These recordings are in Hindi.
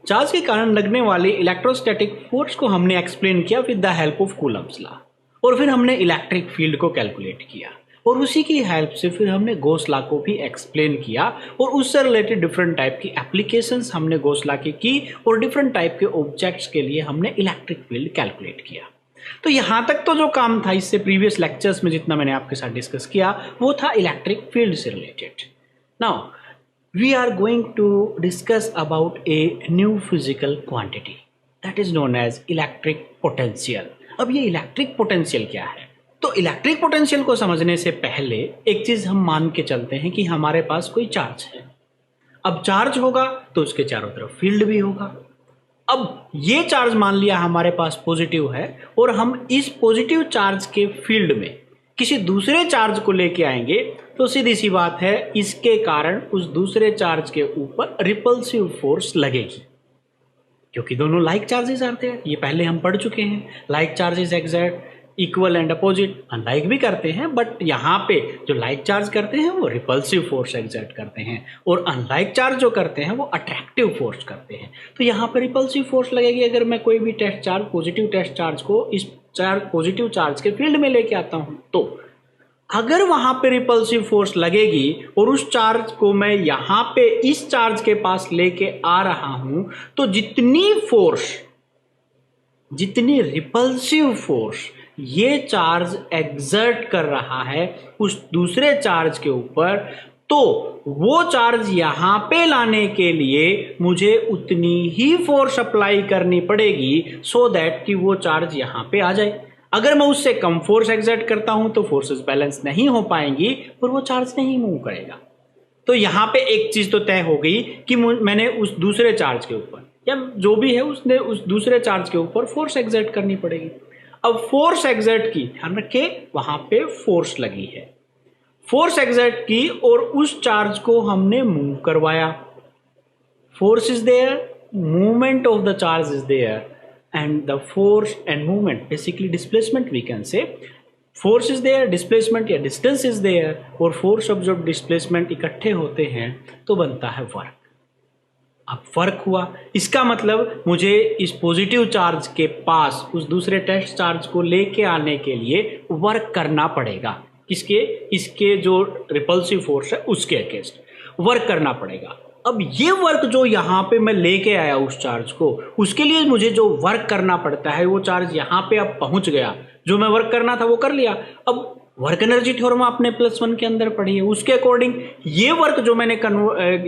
चार्ज के कारण लगने वाले इलेक्ट्रोस्टैटिक फोर्स को हमने एक्सप्लेन किया with the help of Coulomb's law, और फिर हमने इलेक्ट्रिक फील्ड को कैलकुलेट किया, और उसी की हेल्प से फिर हमने गॉस लॉ को भी एक्सप्लेन किया, और उससे रिलेटेड डिफरेंट टाइप की एप्लीकेशंस हमने गॉस लॉ की, और डिफरेंट टाइप के ऑब्जेक्ट्स के लिए हमने इलेक्ट्रिक फील्ड कैलकुलेट किया। तो यहाँ तक तो जो काम था, इससे प्रीवियस लेक्चर्स में जितना मैंने आपके साथ डिस्कस किया वो था इलेक्ट्रिक फील्ड से related. Now we are going to discuss about a new physical quantity that is known as electric potential. अब ये इलेक्ट्रिक पोटेंशियल क्या है? तो इलेक्ट्रिक पोटेंशियल को समझने से पहले एक चीज हम मान के चलते हैं कि हमारे पास कोई चार्ज है। अब चार्ज होगा तो उसके चारों तरफ फील्ड भी होगा। अब ये चार्ज मान लिया हमारे पास पॉजिटिव है, और हम इस पॉजिटिव चार्ज के फील्ड में किसी दूसरे चार्ज को लेके आएंगे तो सीधी सी बात है, इसके कारण उस दूसरे चार्ज के ऊपर रिपल्सिव फोर्स लगेगी, क्योंकि दोनों लाइक चार्जेस आते हैं। ये पहले हम पढ़ चुके हैं, like charges exact equal and opposite unlike भी करते हैं, बट यहाँ पे जो लाइक चार्ज करते हैं वो रिपल्सिव फोर्स एग्जर्ट करते हैं, और अनलाइक चार्ज जो करते हैं वो अट्रैक्टिव फोर्स करते हैं। तो यहाँ पे रिपल्सिव फोर्स लगेगी अगर मैं कोई भी test charge, positive test charge को इस पॉजिटिव चार्ज के फील्ड में लेके आता हूँ, तो अगर वहां पे रिपल्सिव फोर्स लगेगी और उस चार्ज को मैं यहाँ पे इस चार्ज के पास लेके आ रहा हूं, तो जितनी रिपल्सिव फोर्स ये चार्ज एग्जर्ट कर रहा है उस दूसरे चार्ज के ऊपर, तो वो चार्ज यहां पे लाने के लिए मुझे उतनी ही फोर्स अप्लाई करनी पड़ेगी सो दैट कि वो चार्ज यहां पे आ जाए। अगर मैं उससे कम फोर्स एग्जर्ट करता हूं तो फोर्सेस बैलेंस नहीं हो पाएंगी और वो चार्ज नहीं मूव करेगा। तो यहां पे एक चीज तो तय हो गई कि मैंने उस दूसरे चार्ज के ऊपर, या जो भी है उसने उस दूसरे चार्ज के ऊपर फोर्स एग्जर्ट करनी पड़ेगी। अब फोर्स एग्जर्ट की, ध्यान रखे वहां पे फोर्स लगी है, फोर्स एग्जर्ट की और उस चार्ज को हमने मूव करवाया। Force is there, movement of the charge is there, and the force and movement, basically displacement we can say, force is there, displacement या distance is there, और force absorbed displacement इकट्ठे होते हैं तो बनता है वर्क। अब वर्क हुआ, इसका मतलब मुझे इस पॉजिटिव चार्ज के पास उस दूसरे टेस्ट चार्ज को लेके आने के लिए वर्क करना पड़ेगा। किसके? इसके जो रिपल्सिव फोर्स है उसके अगेंस्ट वर्क करना पड़ेगा। अब ये वर्क जो यहाँ पे मैं लेके आया उस चार्ज को, उसके लिए मुझे जो वर्क करना पड़ता है, वो चार्ज यहाँ पे अब पहुंच गया, जो मैं वर्क करना था वो कर लिया। अब वर्क एनर्जी थ्योरम आपने +1 के अंदर पढ़ी है, उसके अकॉर्डिंग ये वर्क जो मैंने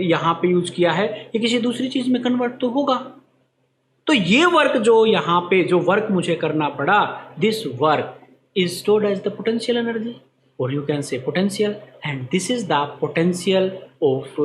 यहाँ पे यूज किया है ये किसी दूसरी चीज में कन्वर्ट तो होगा। तो ये वर्क जो यहाँ पे जो वर्क मुझे करना पड़ा, this work is stored as the potential energy, और you can say potential, and this is the potential of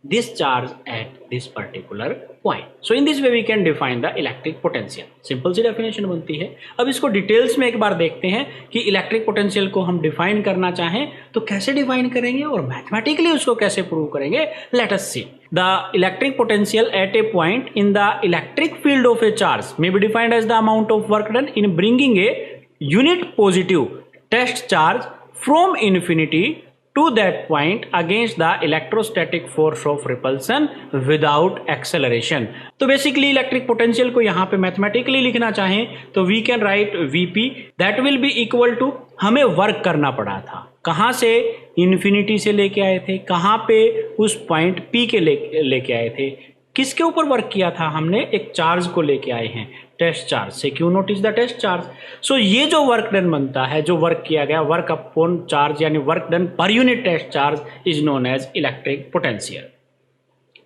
this charge at this particular point. So in this way we can define the electric potential. Simple सी डेफिनेशन बनती है। अब इसको डिटेल्स में एक बार देखते हैं कि इलेक्ट्रिक पोटेंशियल को हम डिफाइन करना चाहें तो कैसे डिफाइन करेंगे और मैथमेटिकली उसको कैसे प्रूव करेंगे। Let us see. The electric potential at a point in the electric field of a charge may be defined as the amount of work done in bringing a unit positive test charge from infinity to that point against the electrostatic force of repulsion without acceleration। तो बेसिकली इलेक्ट्रिक पोटेंशियल को यहाँ पे मैथमेटिकली लिखना चाहें तो we can write Vp that will be equal to, हमें वर्क करना पड़ा था, कहाँ से? इन्फिनिटी से लेके आए थे, कहाँ पे? उस पॉइंट P के लेके आए थे। किसके ऊपर वर्क किया था हमने? एक चार्ज को लेके आए हैं, टेस्ट चार्ज से। क्यों नोटिस द टेस्ट चार्ज। सो ये जो वर्क डन बनता है, जो वर्क किया गया, वर्क अपॉन चार्ज यानी work done per unit test charge is known as electric potential.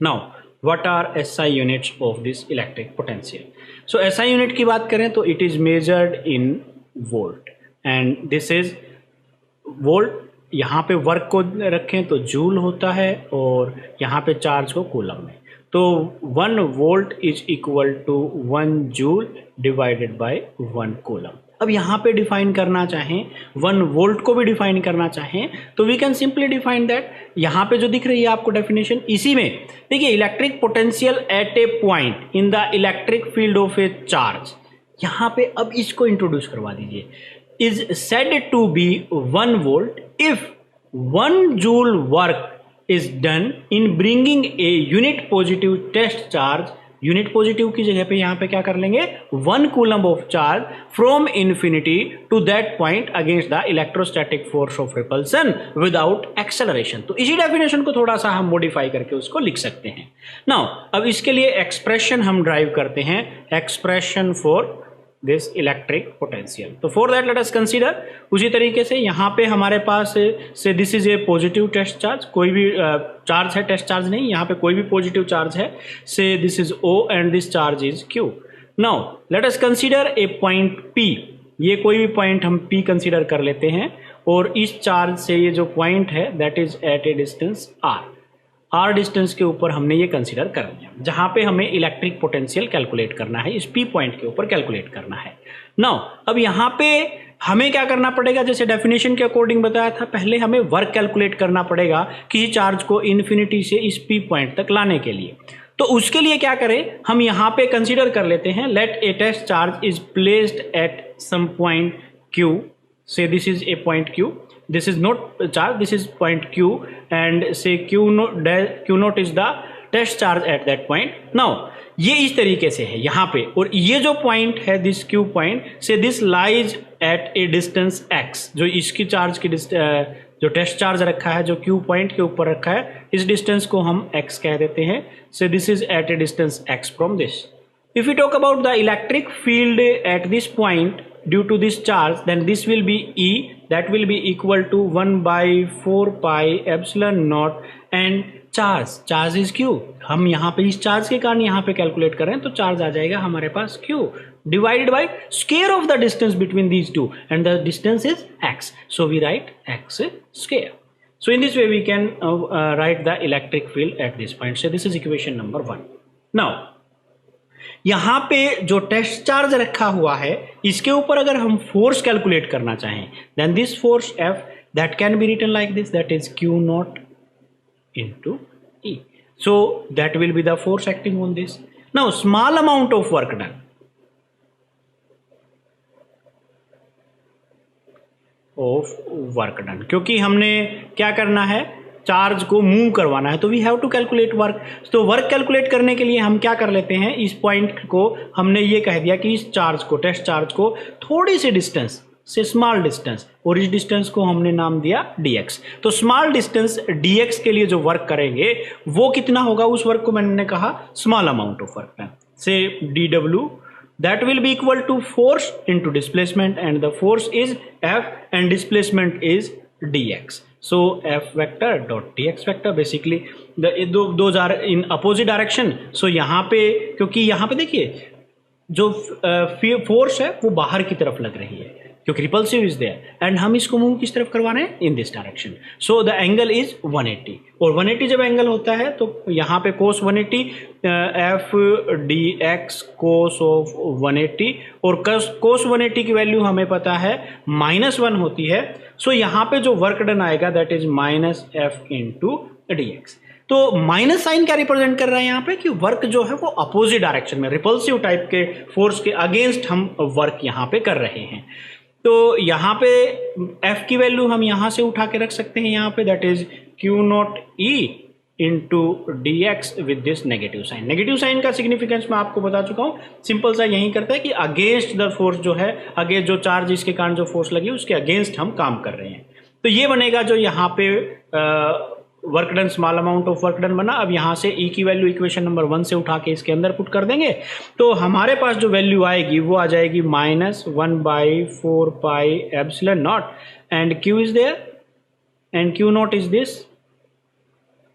Now what are SI units of this electric potential? So SI unit की बात करें तो it is measured in volt, and this is volt. यहाँ पे वर्क को रखें तो जूल होता है, और यहाँ पे चार्ज को कूलम में। तो 1 volt is equal to 1 joule divided by 1 coulomb. अब यहाँ पे डिफाइन करना चाहें, 1 वोल्ट को भी डिफाइन करना चाहें तो we can simply define that. यहाँ पे जो दिख रही है आपको डेफिनेशन, इसी में देखिए, electric potential at a point in the electric field of a charge. यहाँ पे अब इसको इंट्रोड्यूस करवा दीजिए। Is said to be 1 volt if 1 joule work is done in bringing a unit positive test charge unit positive की जगह पे यहाँ पे क्या कर लेंगे, 1 coulomb of charge from infinity to that point against the electrostatic force of repulsion without acceleration. तो इसी डेफिनेशन को थोड़ा सा हम मॉडिफाई करके उसको लिख सकते हैं। नाउ अब इसके लिए एक्सप्रेशन हम ड्राइव करते हैं, expression for this electric potential. तो for that let us consider, उसी तरीके से यहाँ पे हमारे पास से this is a positive test charge, कोई भी चार्ज है, टेस्ट चार्ज नहीं, यहाँ पे कोई भी पॉजिटिव चार्ज है, से this is O and this charge is Q। Now let us consider a point P, ये कोई भी पॉइंट हम P कंसीडर कर लेते हैं, और इस चार्ज से ये जो पॉइंट है that is at a distance R distance के ऊपर हमने ये कंसीडर कर लिया, जहां पे हमें इलेक्ट्रिक पोटेंशियल कैलकुलेट करना है, इस P पॉइंट के ऊपर कैलकुलेट करना है। नाउ अब यहाँ पे हमें क्या करना पड़ेगा, जैसे डेफिनेशन के अकॉर्डिंग बताया था, पहले हमें वर्क कैलकुलेट करना पड़ेगा किसी चार्ज को इन्फिनिटी से इस P पॉइंट तक लाने के लिए। तो उसके लिए क्या करें, हम यहाँ पे कंसीडर कर लेते हैं, let a test charge is placed at some point Q, say this is a point Q, this is not charge, this is point Q, and say Q naught is the test charge at that point. Now ये इस तरीके से है यहाँ पे, और ये जो पॉइंट है दिस Q पॉइंट से this lies at a distance x, जो इसकी चार्ज की जो टेस्ट चार्ज रखा है, जो Q पॉइंट के ऊपर रखा है, इस डिस्टेंस को हम x कह देते हैं, say this is at a distance x from this. If we talk about the electric field at this point due to this charge, then this will be E, that will be equal to 1 by 4 pi epsilon naught, and charge is Q। हम यहाँ पे इस चार्ज के कारण यहाँ पे कैलकुलेट कर रहे हैं, तो चार्ज आ जाएगा हमारे पास Q divided by square of the distance between these two, and the distance is x, so we write x square। So in this way we can write the electric field at this point। So this is equation number 1। Now यहाँ पे जो टेस्ट चार्ज रखा हुआ है, इसके ऊपर अगर हम फोर्स कैलकुलेट करना चाहें, then this force F that can be written like this, that is Q not into E। So that will be the force acting on this. Now small amount of work done, क्योंकि हमने क्या करना है, चार्ज को मूव करवाना है, तो we have to calculate work. तो वर्क कैलकुलेट करने के लिए हम क्या कर लेते हैं, इस पॉइंट को हमने ये कह दिया कि इस चार्ज को, टेस्ट चार्ज को थोड़ी सी डिस्टेंस से, स्मॉल डिस्टेंस, और इस डिस्टेंस को हमने नाम दिया dx। तो स्मॉल डिस्टेंस dx के लिए जो वर्क करेंगे वो कितना होगा, उस वर्क को मैंने कहा small amount of work done, से dw that will be equal to force into displacement, and the force is F and displacement is dx। So F vector dot dx vector, basically those are in opposite direction। So यहाँ पे, क्योंकि यहाँ पे देखिए जो फोर्स है वो बाहर की तरफ लग रही है, क्योंकि रिपल्सिव इज देयर, एंड हम इसको मूव किस तरफ करवा रहे हैं, in this direction. So the angle is 180, और 180 जब एंगल होता है तो यहाँ पे cos 180 F dx cos of 180, और cos 180 की वैल्यू हमें पता है -1 होती है। सो यहाँ पे जो वर्क डन आएगा that is -F into dx। तो माइनस साइन क्या रिप्रेजेंट कर रहा है यहाँ पे, कि वर्क जो है वो अपोजिट डायरेक्शन में, रिपल्सिव टाइप के फोर्स के अगेंस्ट हम वर्क यहाँ पे कर रहे हैं। तो यहाँ पे F की वैल्यू हम यहाँ से उठा के रख सकते हैं यहाँ पे, that is Q not E into dx with this negative sign. Negative sign का सिग्निफिकेंस मैं आपको बता चुका हूँ, सिंपल सा यही करता है कि अगेंस्ट द फोर्स जो है, अगेंस्ट जो चार्ज इसके कारण जो फोर्स लगी उसके अगेंस्ट हम काम कर रहे हैं। तो ये बनेगा जो यहाँ पे work done, small amount of work done बना। अब यहाँ से E की वैल्यू इक्वेशन नंबर 1 से उठा के इसके अंदर पुट कर देंगे, तो हमारे पास जो वैल्यू आएगी वो आ जाएगी -1 by 4 pi epsilon not, and Q is there, and Q naught is this,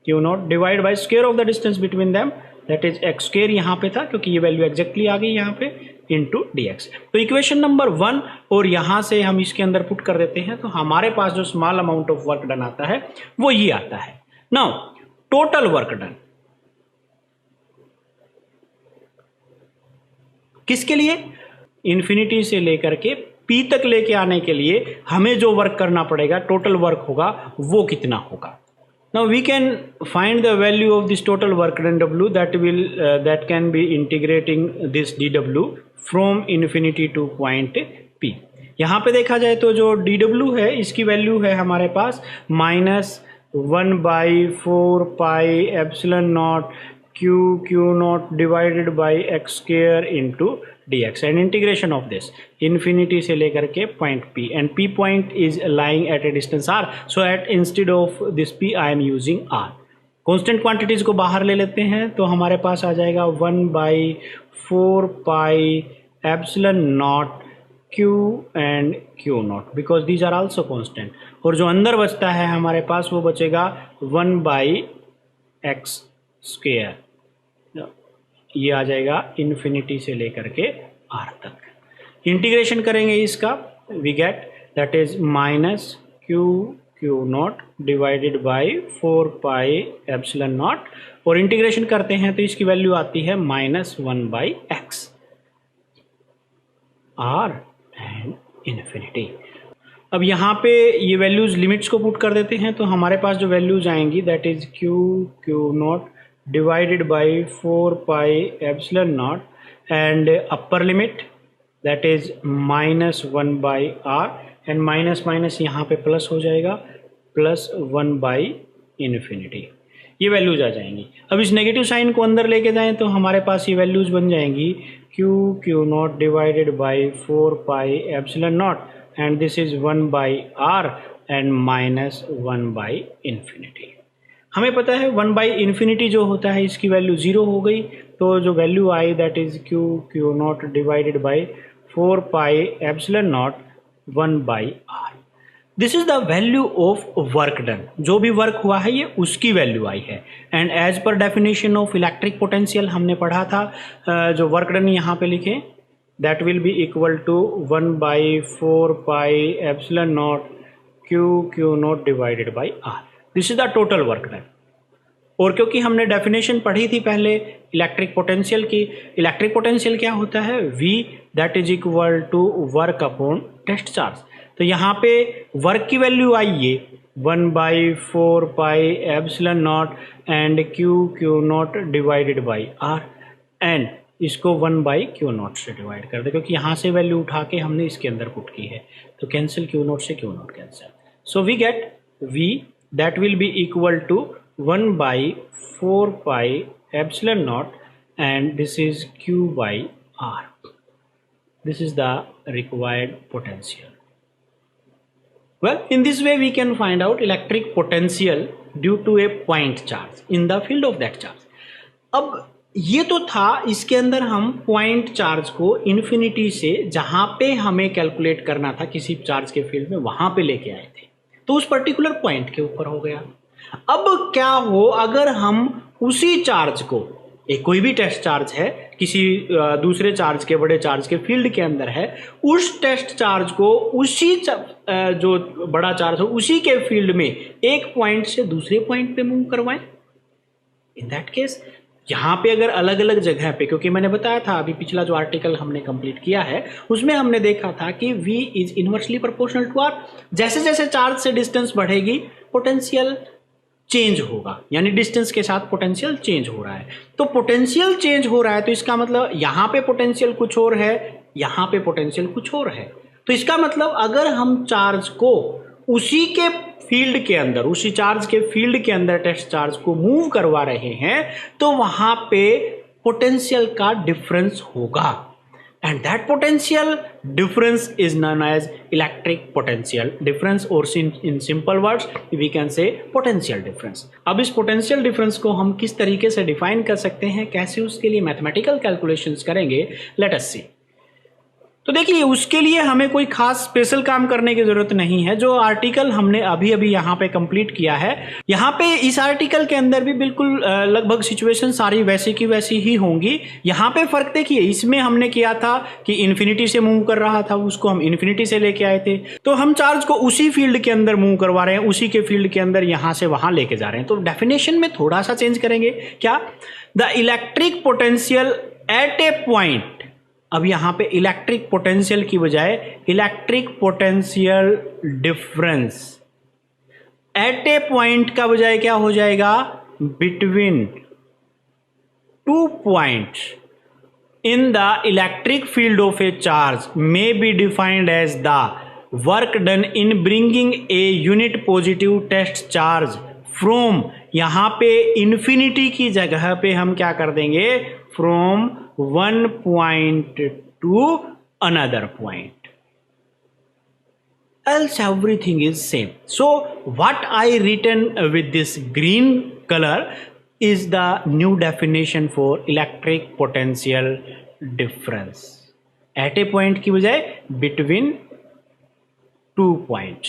Q naught divide by square of the distance between them, that is x square यहाँ पे था क्योंकि ये वैल्यू एग्जैक्टली आ गई यहाँ पे, इंटू dx। तो इक्वेशन नंबर 1, और यहाँ से हम इसके अंदर पुट कर देते हैं, तो हमारे पास जो small amount of work done आता है वो ये आता है। नाउ टोटल वर्क डन किसके लिए, इन्फिनिटी से लेकर के P तक लेके आने के लिए हमें जो वर्क करना पड़ेगा, टोटल वर्क होगा वो कितना होगा। Now we can find the value of this total work done W, that can be integrating this dW from infinity to point P। यहाँ पे देखा जाए तो जो dW है इसकी वैल्यू है हमारे पास -1 by 4 pi epsilon naught q naught divided by x square into dx and integration of this infinity से लेकर के point p and p point is lying at a distance r, so at instead of this p I am using r. Constant quantities को बाहर ले लेते हैं तो हमारे पास आ जाएगा 1/4 pi epsilon naught q and q naught because these are also constant, और जो अंदर बचता है हमारे पास वो बचेगा 1/x स्क्वायर, ये आ जाएगा इन्फिनिटी से लेकर के r तक. इंटीग्रेशन करेंगे इसका, we get that is minus q not divided by 4 pi epsilon naught, और इंटीग्रेशन करते हैं तो इसकी वैल्यू आती है -1/x r एंड इन्फिनिटी. अब यहाँ पे ये वैल्यूज लिमिट्स को पुट कर देते हैं तो हमारे पास जो वैल्यूज आएंगी that is q not divided by 4 pi epsilon not and upper limit that is -1/r and minus minus यहाँ पे प्लस हो जाएगा +1/इन्फिनिटी. ये वैल्यूज आ जाएंगी. अब इस नेगेटिव साइन को अंदर लेके जाएं तो हमारे पास ये वैल्यूज बन जाएंगी q not divided by 4 pi epsilon not and this is 1/r and -1/इन्फिनिटी. हमें पता है 1/इन्फिनिटी जो होता है इसकी वैल्यू 0 हो गई, तो जो value I that is q not divided by 4 pi epsilon not 1/r. This is the value of work done. जो भी वर्क हुआ है ये उसकी वैल्यू आई है. And as per definition of electric potential हमने पढ़ा था, जो वर्क डन यहाँ पे लिखे that will be equal to 1/4 pi epsilon naught q not divided by r. This is the total work done. और क्योंकि हमने डेफिनेशन पढ़ी थी पहले इलेक्ट्रिक पोटेंशियल की, इलेक्ट्रिक पोटेंशियल क्या होता है, v that is equal to work upon test charge. तो यहाँ पे वर्क की वैल्यू आई ये 1/4 pi epsilon not and q not divided by r and इसको 1/q नॉट से डिवाइड कर दे क्योंकि यहाँ से वैल्यू उठा के हमने इसके अंदर पुट की है, तो कैंसिल q नॉट से q naught cancel. So we get v that will be equal to 1/4 pi epsilon naught and this is q/r. This is the required potential. Well, in this way we can find out electric potential due to a point charge in the field of that charge. अब ये तो था, इसके अंदर हम पॉइंट चार्ज को इन्फिनिटी से जहां पे हमें कैलकुलेट करना था किसी चार्ज के फील्ड में वहां पे लेके आए थे, तो उस पर्टिकुलर पॉइंट के ऊपर हो गया. अब क्या हो अगर हम उसी चार्ज को, एक कोई भी टेस्ट चार्ज है किसी दूसरे चार्ज के, बड़े चार्ज के फील्ड के अंदर है, उस टेस्ट चार्ज को उसी जो बड़ा चार्ज हो उसी के फील्ड में एक पॉइंट से दूसरे पॉइंट पे मूव करवाएं. इन दैट केस यहाँ पे अगर अलग अलग जगह पे, क्योंकि मैंने बताया था अभी पिछला जो आर्टिकल हमने कंप्लीट किया है उसमें हमने देखा था कि V is inversely proportional to R. जैसे जैसे चार्ज से डिस्टेंस बढ़ेगी पोटेंशियल चेंज होगा, यानी डिस्टेंस के साथ पोटेंशियल चेंज हो रहा है. तो पोटेंशियल चेंज हो रहा है तो इसका मतलब यहाँ पे पोटेंशियल कुछ और है, यहाँ पे पोटेंशियल कुछ और है. तो इसका मतलब अगर हम चार्ज को उसी के फील्ड के अंदर, उसी चार्ज के फील्ड के अंदर टेस्ट चार्ज को मूव करवा रहे हैं तो वहां पे पोटेंशियल का डिफरेंस होगा. And that potential difference is known as electric potential difference, or in simple words we can say potential difference. अब इस potential difference को हम किस तरीके से define कर सकते हैं, कैसे उसके लिए mathematical calculations करेंगे, let us see. तो देखिए उसके लिए हमें कोई खास स्पेशल काम करने की जरूरत नहीं है. जो आर्टिकल हमने अभी अभी यहाँ पे कंप्लीट किया है, यहाँ पे इस आर्टिकल के अंदर भी बिल्कुल लगभग सिचुएशन सारी वैसी की वैसी ही होंगी. यहाँ पे फर्क देखिए, इसमें हमने किया था कि इन्फिनिटी से मूव कर रहा था, उसको हम इन्फिनिटी से लेके आए थे, तो हम चार्ज को उसी फील्ड के अंदर मूव करवा रहे हैं, उसी के फील्ड के अंदर यहाँ से वहां लेके जा रहे हैं. तो डेफिनेशन में थोड़ा सा चेंज करेंगे. क्या? The electric potential at a point. अब यहां पे इलेक्ट्रिक पोटेंशियल की बजाय electric potential difference at a point का बजाय क्या हो जाएगा, between 2 points in the electric field of a charge may be defined as the work done in bringing a unit positive test charge from यहाँ पे इन्फिनिटी की जगह पे हम क्या कर देंगे, from one point to another point, else everything is same. So what I written with this green color is the new definition for electric potential difference at a point की बजाय between 2 points.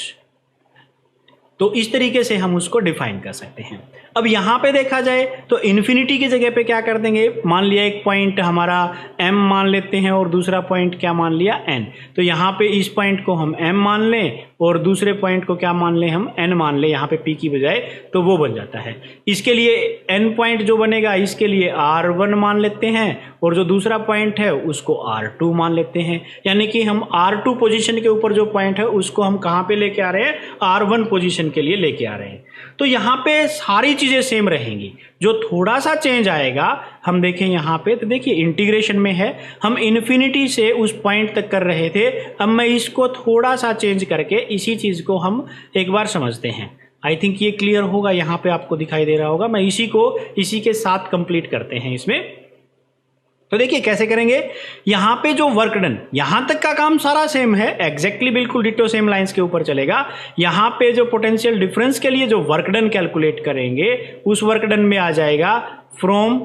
तो इस तरीके से हम उसको डिफाइन कर सकते हैं। अब यहाँ पे देखा जाए तो इन्फिनिटी की जगह पे क्या कर देंगे, मान लिया एक पॉइंट हमारा m मान लेते हैं और दूसरा पॉइंट क्या मान लिया n, तो यहाँ पे इस पॉइंट को हम m मान लें और दूसरे पॉइंट को क्या मान लें, हम n मान लें यहाँ पे p की बजाय, तो वो बन जाता है। इसके लिए n पॉइंट जो बनेगा इसके लिए r1 मान लेते हैं और जो दूसरा पॉइंट है उसको r2 मान लेते हैं, यानी कि हम r2 पोजीशन के ऊपर जो पॉइंट है उसको हम कहाँ पे लेके आ रहे हैं, r1 पोजीशन के लिए लेके आ रहे हैं। तो यहाँ पे सारी चीजें सेम रहेंगी, जो थोड़ा सा चेंज आएगा हम देखें यहाँ पे, तो देखिए इंटीग्रेशन में है, हम इन्फिनिटी से उस पॉइंट तक कर रहे थे, अब मैं इसको थोड़ा सा चेंज करके इसी चीज को हम एक बार समझते हैं। आई थिंक ये क्लियर होगा, यहाँ पे आपको दिखाई दे रहा होगा। मैं इसी को इसी के साथ कंप्लीट करते हैं इसमें। तो देखिए कैसे करेंगे, यहाँ पे जो वर्क डन, यहाँ तक का काम सारा सेम है, एग्जैक्टली बिल्कुल डिटो सेम लाइंस के ऊपर चलेगा। यहाँ पे जो पोटेंशियल डिफरेंस के लिए जो वर्क डन कैलकुलेट करेंगे उस वर्क डन में आ जाएगा फ्रॉम,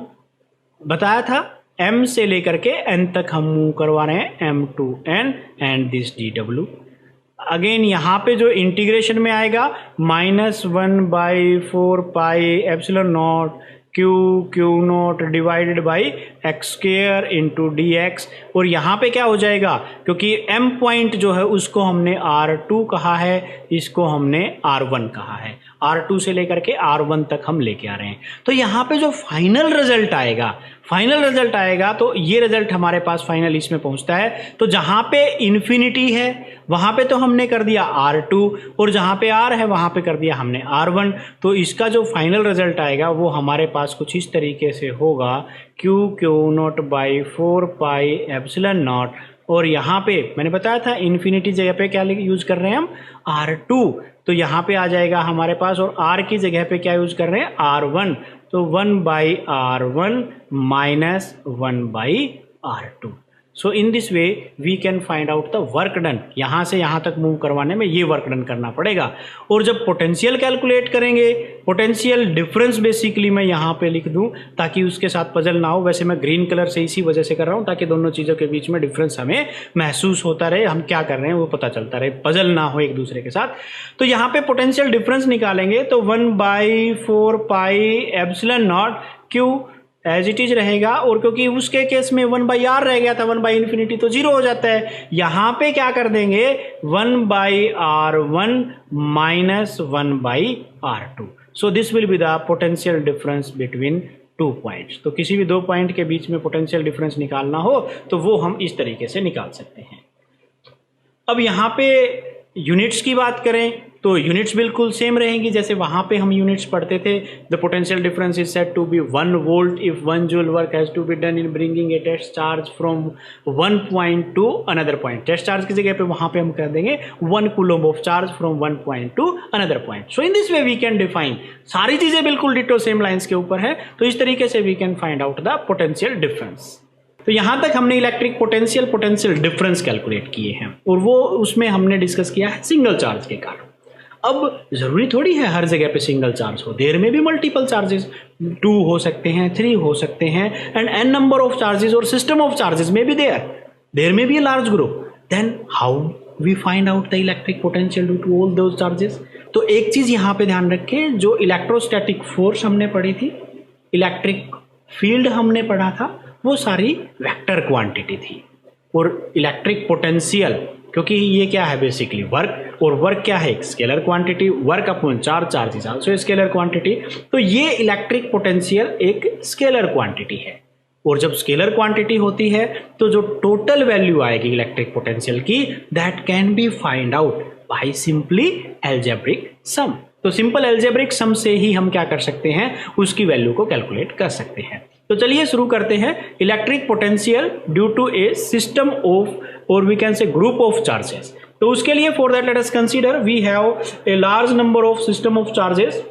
बताया था m से लेकर के n तक हम मूव करवा रहे हैं, m to n and this dw। Again यहाँ पे जो इंटीग्रेशन में आएगा -1/4 pi epsilon naught Q not divided by x square into D x, और यहाँ पे क्या हो जाएगा, क्योंकि m पॉइंट जो है उसको हमने r2 कहा है, इसको हमने r1 कहा है, r2 से लेकर के r1 तक हम लेके आ रहे हैं। तो यहाँ पे जो फाइनल रिजल्ट आएगा तो ये रिजल्ट हमारे पास फाइनल इसमें पहुंचता है। तो जहाँ पे इन्फिनिटी है वहाँ पे तो हमने कर दिया r2 और जहाँ पे r है वहाँ पे कर दिया हमने r1। तो इसका जो फाइनल रिजल्ट आएगा वो हमारे पास कुछ इस तरीके से होगा, Q not by 4 pi epsilon naught, और यहाँ पे मैंने बताया था इन्फिनिटी जगह पे क्या यूज कर रहे हैं हम, r2, तो यहाँ पे आ जाएगा हमारे पास, और r की जगह पे क्या यूज कर रहे हैं, r1, तो 1/r1 minus 1/r2। So in this way we can find out the work done. यहाँ से यहाँ तक मूव करवाने में ये वर्क डन करना पड़ेगा। और जब पोटेंशियल कैलकुलेट करेंगे, पोटेंशियल डिफरेंस बेसिकली मैं यहाँ पे लिख दूँ ताकि उसके साथ पजल ना हो। वैसे मैं ग्रीन कलर से इसी वजह से कर रहा हूँ ताकि दोनों चीज़ों के बीच में डिफरेंस हमें महसूस होता रहे, हम क्या कर रहे हैं वो पता चलता रहे, पजल ना हो एक दूसरे के साथ। तो यहाँ पे पोटेंशियल डिफरेंस निकालेंगे तो 1/4 pi epsilon naught Q as it is रहेगा, और क्योंकि उसके केस में 1/r रह गया था, 1/∞ तो 0 हो जाता है। यहाँ पे क्या कर देंगे 1/r1 minus 1/r2। So this will be the potential difference between 2 points. तो किसी भी 2 पॉइंट के बीच में पोटेंशियल डिफरेंस निकालना हो तो वो हम इस तरीके से निकाल सकते हैं। अब यहाँ पे यूनिट्स की बात करें तो यूनिट्स बिल्कुल सेम रहेंगी जैसे वहाँ पे हम यूनिट्स पढ़ते थे। The potential difference is said to be 1 volt if 1 joule work has to be done in bringing a test charge from 1 point to another point. Test charge की जगह पे वहाँ पे हम कर देंगे 1 coulomb of charge from 1 point to another point. So in this way we can define, सारी चीज़ें बिल्कुल डिटो सेम लाइन्स के ऊपर है, तो इस तरीके से we can find out the potential difference. तो यहाँ तक हमने इलेक्ट्रिक पोटेंशियल डिफरेंस कैलकुलेट किए हैं और वो उसमें हमने डिस्कस किया है सिंगल चार्ज के कारण। अब जरूरी थोड़ी है हर जगह पे सिंगल चार्ज हो, देयर में भी मल्टीपल चार्जेस, 2 हो सकते हैं, 3 हो सकते हैं, and n number of charges और सिस्टम ऑफ चार्जेस में भी देयर में भी large group. Then how we find out the electric potential due to all those charges. तो एक चीज यहाँ पे ध्यान रखें, जो इलेक्ट्रोस्टैटिक फोर्स हमने पढ़ी थी, इलेक्ट्रिक फील्ड हमने पढ़ा था, वो सारी वेक्टर क्वांटिटी थी। और इलेक्ट्रिक पोटेंशियल, क्योंकि ये क्या है बेसिकली वर्क, और वर्क क्या है, एक scalar quantity, work upon charge is also scalar quantity. तो ये इलेक्ट्रिक पोटेंशियल एक स्केलर क्वांटिटी है, और जब स्केलर क्वांटिटी होती है तो जो टोटल वैल्यू आएगी इलेक्ट्रिक पोटेंशियल की, that can B find out by simply algebraic sum. तो सिंपल एल्जेब्रिक सम से ही हम क्या कर सकते हैं, उसकी वैल्यू को कैलकुलेट कर सकते हैं। तो चलिए शुरू करते हैं। Electric potential due to a system of, और we can say group of charges. तो उसके लिए for that let us consider we have a large number of system of charges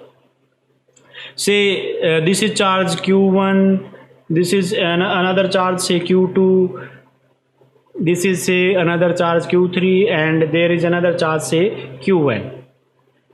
say this is charge Q1, this is another charge say Q2, this is say another charge Q3 and there is another charge say Q1।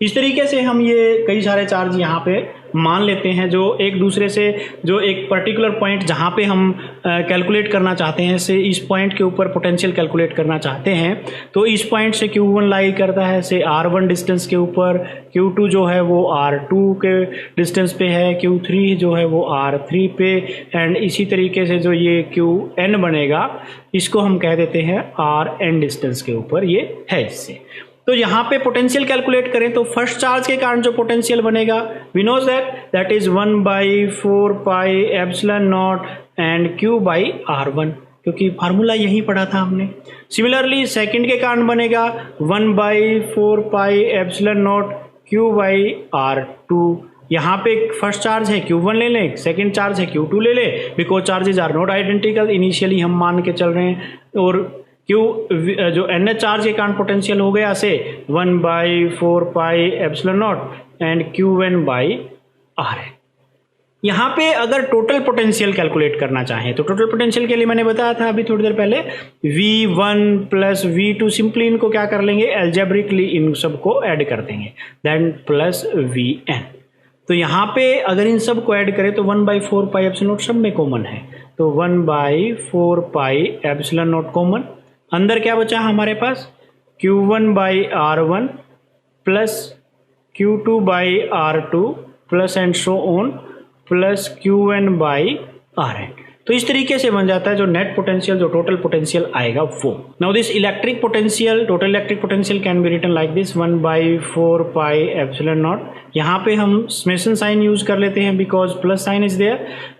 इस तरीके से हम ये कई सारे चार्ज यहाँ पे मान लेते हैं जो एक दूसरे से, जो एक पर्टिकुलर पॉइंट जहाँ पे हम कैलकुलेट करना चाहते हैं से इस पॉइंट के ऊपर पोटेंशियल कैलकुलेट करना चाहते हैं, तो इस पॉइंट से Q1 लाई करता है से R1 डिस्टेंस के ऊपर, Q2 जो है वो R2 के डिस्टेंस पे है, Q3 जो है वो R3 पे, एंड इसी तरीके से जो ये Qn बनेगा इसको हम कह देते हैं Rn डिस्टेंस के ऊपर ये है इससे। तो यहाँ पे पोटेंशियल कैलकुलेट करें तो फर्स्ट चार्ज के कारण जो पोटेंशियल बनेगा we knows that is 1/4 pi epsilon not and Q by R1, क्योंकि फार्मूला यही पढ़ा था हमने। सिमिलरली सेकंड के कारण बनेगा 1/4 pi epsilon naught Q by R2। यहाँ पे फर्स्ट चार्ज है Q1 ले लें, सेकंड चार्ज है Q2 ले लें, because charges are not identical initially हम मान के चल रहे हैं। और Q जो NH चार्ज के कारण पोटेंशियल हो गया से 1/4 pi epsilon not and Qn by Rn। यहाँ पे अगर टोटल पोटेंशियल कैलकुलेट करना चाहें तो टोटल पोटेंशियल के लिए मैंने बताया था अभी थोड़ी देर पहले V1 प्लस V2, सिंपली इनको क्या कर लेंगे एल्जेब्रिकली इन सबको ऐड कर देंगे, देन प्लस Vn। तो यहाँ पे अगर इन सब को ऐड करें तो 1/4 पाई एप्सिलॉन नॉट सब में कॉमन है, तो 1/4 पाई एप्सिलॉन नॉट कॉमन, अंदर क्या बचा हमारे पास Q1 by R1 plus Q2 by R2 plus and so on plus Qn by Rn। तो इस तरीके से बन जाता है जो नेट पोटेंशियल, जो टोटल पोटेंशियल आएगा वो। Now this electric potential, total electric potential can be written like this 1/4 pi epsilon naught. यहाँ पे हम समेशन साइन यूज कर लेते हैं because plus sign is there,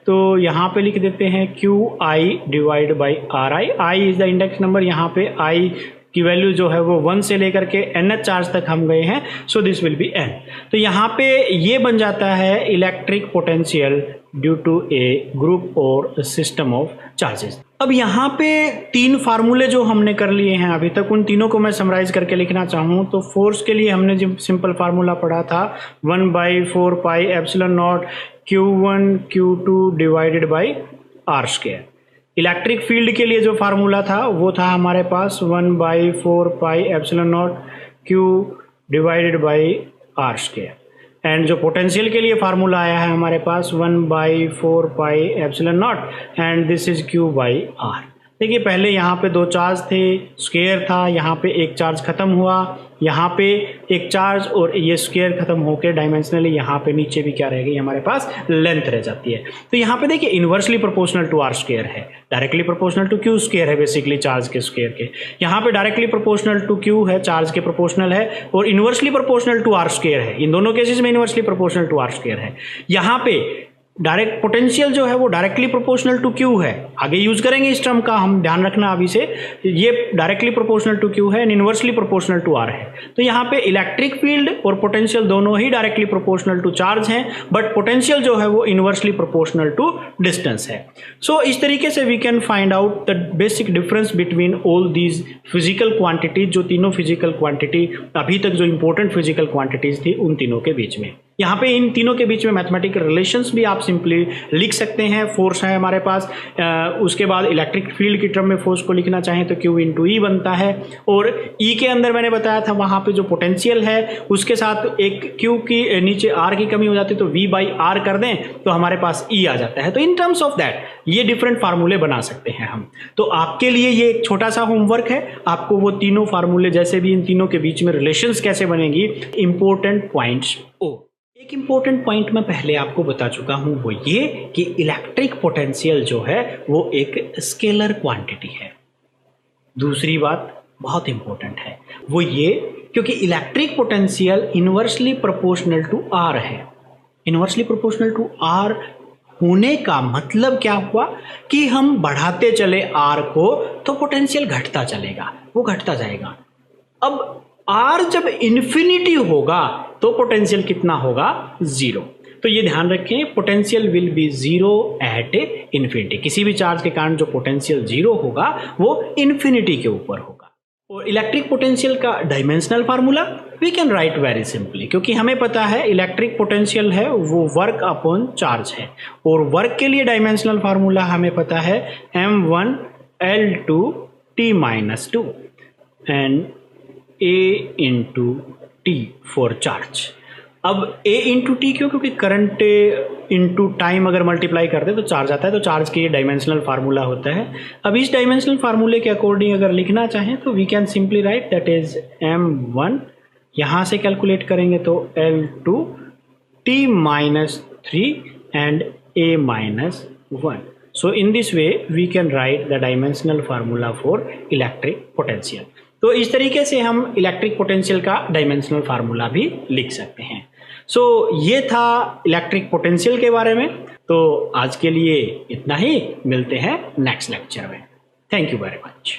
तो यहाँ पे लिख देते हैं QI divide by RI। I is the index number, यहाँ पे I की वैल्यू जो है वो 1 से लेकर के NH चार्ज तक हम गए हैं, so this will be N। तो यहाँ पे ये बन जाता है electric potential due to a group और सिस्टम ऑफ चार्जेस। अब यहाँ पे तीन फार्मूले जो हमने कर लिए हैं अभी तक, उन तीनों को मैं समराइज करके लिखना चाहूँ तो फोर्स के लिए हमने जो सिंपल फार्मूला पढ़ा था 1/4 pi epsilon not Q1 Q2 divided by R square. Electric field के लिए जो फार्मूला था वो था हमारे पास 1/4 pi epsilon naught Q divided by R square. And जो पोटेंशियल के लिए फार्मूला आया है हमारे पास 1/4 pi epsilon not and this is Q by R। देखिए पहले यहाँ पे दो चार्ज थे, स्क्वायर था, यहाँ पे एक चार्ज खत्म हुआ, यहाँ पे एक चार्ज और ये स्क्वायर खत्म होकर डायमेंशनली यहाँ पे नीचे भी क्या रह गई हमारे पास लेंथ रह जाती है। तो यहाँ पे देखिए inversely proportional to R square है, directly proportional to Q square है बेसिकली चार्ज के स्क्वायर के। यहाँ पे डायरेक्टली प्रोपोर्शनल टू Q है, चार्ज के प्रोपोर्शनल है, और inversely proportional to R square है। इन दोनों केसेस में inversely proportional to R square है। यहाँ पे डायरेक्ट पोटेंशियल जो है वो डायरेक्टली प्रोपोर्शनल टू Q है, आगे यूज करेंगे इस टर्म का, हम ध्यान रखना अभी से, ये डायरेक्टली प्रोपोर्शनल टू Q है and inversely proportional to R है। तो यहाँ पे इलेक्ट्रिक फील्ड और पोटेंशियल दोनों ही डायरेक्टली प्रोपोर्शनल टू चार्ज हैं, बट पोटेंशियल जो है वो इनवर्सली प्रोपोर्शनल टू डिस्टेंस है। सो इस तरीके से we can find out the basic difference between all these physical quantities, जो तीनों फिजिकल क्वांटिटी अभी तक जो इंपॉर्टेंट फिजिकल क्वांटिटीज थी उन तीनों के बीच में। यहाँ पे इन तीनों के बीच में मैथमेटिकल रिलेशंस भी आप सिंपली लिख सकते हैं। फोर्स है हमारे पास, उसके बाद इलेक्ट्रिक फील्ड की टर्म में फोर्स को लिखना चाहें तो Q इंटू E बनता है, और E के अंदर मैंने बताया था वहाँ पे जो पोटेंशियल है उसके साथ एक Q की नीचे R की कमी हो जाती है, तो V बाई R कर दें तो हमारे पास E आ जाता है। तो इन टर्म्स ऑफ दैट ये डिफरेंट फार्मूले बना सकते हैं हम। तो आपके लिए ये एक छोटा सा होमवर्क है, आपको वो तीनों फार्मूले जैसे भी इन तीनों के बीच में रिलेशंस कैसे बनेगी, इंपॉर्टेंट पॉइंट्स। एक इंपॉर्टेंट पॉइंट मैं पहले आपको बता चुका हूं, वो ये कि इलेक्ट्रिक पोटेंशियल जो है वो एक स्केलर क्वांटिटी है। दूसरी बात बहुत इंपॉर्टेंट है वो ये क्योंकि electric potential inversely proportional to R है। इनवर्सली प्रोपोर्शनल टू R होने का मतलब क्या हुआ कि हम बढ़ाते चले R को तो पोटेंशियल घटता चलेगा, वो घटता जाएगा। अब R जब इन्फिनिटी होगा तो पोटेंशियल कितना होगा, 0। तो ये ध्यान रखें, potential will be 0 at infinity. किसी भी चार्ज के कारण जो पोटेंशियल 0 होगा वो इन्फिनिटी के ऊपर होगा। और इलेक्ट्रिक पोटेंशियल का dimensional formula we can write very simply, क्योंकि हमें पता है इलेक्ट्रिक पोटेंशियल है वो वर्क अपॉन चार्ज है, और वर्क के लिए डायमेंशनल फार्मूला हमें पता है m1 L2 T-2 and A into T for charge. अब A इंटू टी क्यों? क्योंकि करंट इंटू टाइम अगर मल्टीप्लाई करते तो चार्ज आता है, तो चार्ज के ये डायमेंशनल फार्मूला होता है। अब इस डायमेंशनल फार्मूले के अकॉर्डिंग अगर लिखना चाहें तो we can simply write that is m1, यहाँ से कैलकुलेट करेंगे तो L2 T-3 and A-1। So in this way we can write the dimensional formula for electric potential। तो इस तरीके से हम इलेक्ट्रिक पोटेंशियल का डायमेंशनल फार्मूला भी लिख सकते हैं। सो ये था इलेक्ट्रिक पोटेंशियल के बारे में। तो आज के लिए इतना ही, मिलते हैं नेक्स्ट लेक्चर में। Thank you very much.